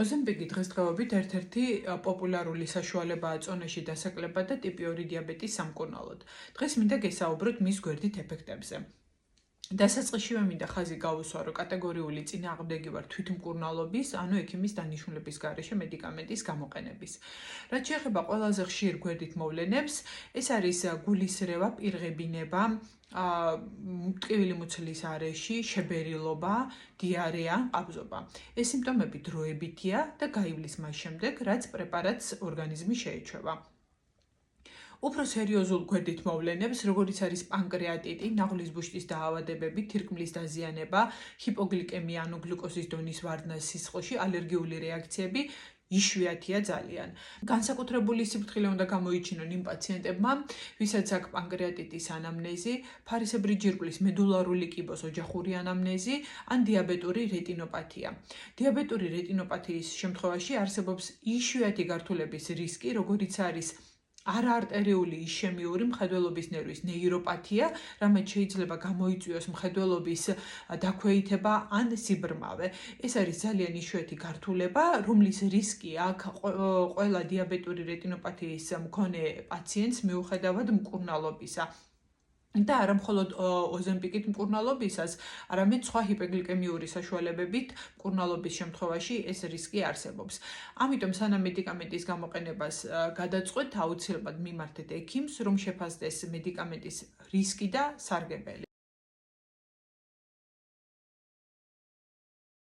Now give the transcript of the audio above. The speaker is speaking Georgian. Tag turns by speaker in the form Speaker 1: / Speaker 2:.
Speaker 1: ოზემპიკი დღესდღეობით ერთ-ერთი პოპულარული საშუალებაა წონაში დასაკლებად და ტიპი 2 დიაბეტის სამკურნალოდ. დღეს მინდა გესაუბროთ მის გვერდით ეფექტებზე. დასაწყისშივე მინდა ხაზი გავუსვა, რომ კატეგორიული წინააღმდეგი ვარ თვითმკურნალობის, ანუ ექიმის დანიშნულების გარეშე მედიკამენტის გამოყენების. რაც შეეხება ყველაზე ხშირ გვერდით მოვლენებს, ეს არის გულისრევა, პირღებინება, ტკივილი მუცლის არეში, შებერილობა, დიარეა, ყაბზობა. ეს სიმპტომები დროებითია და გაივლის მას შემდეგ, რაც პრეპარატს ორგანიზმი შეეჩვევა. უფრო სერიოზულ გვერდით მოვლენებს, როგორიც არის პანკრეატიტი, ნაღლის ბუშტის დაავადებები, თირკმლის დაზიანება, ჰიპოგლიკემია, ანუ გლუკოზის დონის ვარდნა სისხლში, ალერგიული რეაქციები იშვიათია ძალიან. განსაკუთრებული სიფრთხილე უნდა გამოიჩინონ იმ პაციენტებმა, ვისაც აქვს პანკრეატიტის ანამნეზი, ფარისებრი ჯირკვლის მედულარული კიბოს ოჯახური ანამნეზი, ან დიაბეტური რეტინოპათია. დიაბეტური რეტინოპათიის შემთხვევაში არსებობს იშვიათი გართულების რისკი, როგორიც არის არაარტერიული იშემიური მხედველობის ნერვის ნეიროპათია, რამაც შეიძლება გამოიწვიოს მხედველობის დაქვეითება ან სიბრმავე. ეს არის ძალიან იშვიათი გართულება, რომლის რისკი აქვს ყველა დიაბეტური რეტინოპათიის მქონე პაციენტს მიუხედავად მკურნალობისა. და არა მხოლოდ ოზემპიკით მკურნალობისას, არამედ სხვა ჰიპოგლიკემიური საშუალებებით მკურნალობის შემთხვევაში ეს რისკი არსებობს. ამიტომ სანამ მედიკამენტის გამოყენებას გადაწყვეტთ, აუცილებლად მიმართეთ ექიმს, რომ შეფასდეს მედიკამენტის რისკი და სარგებელი.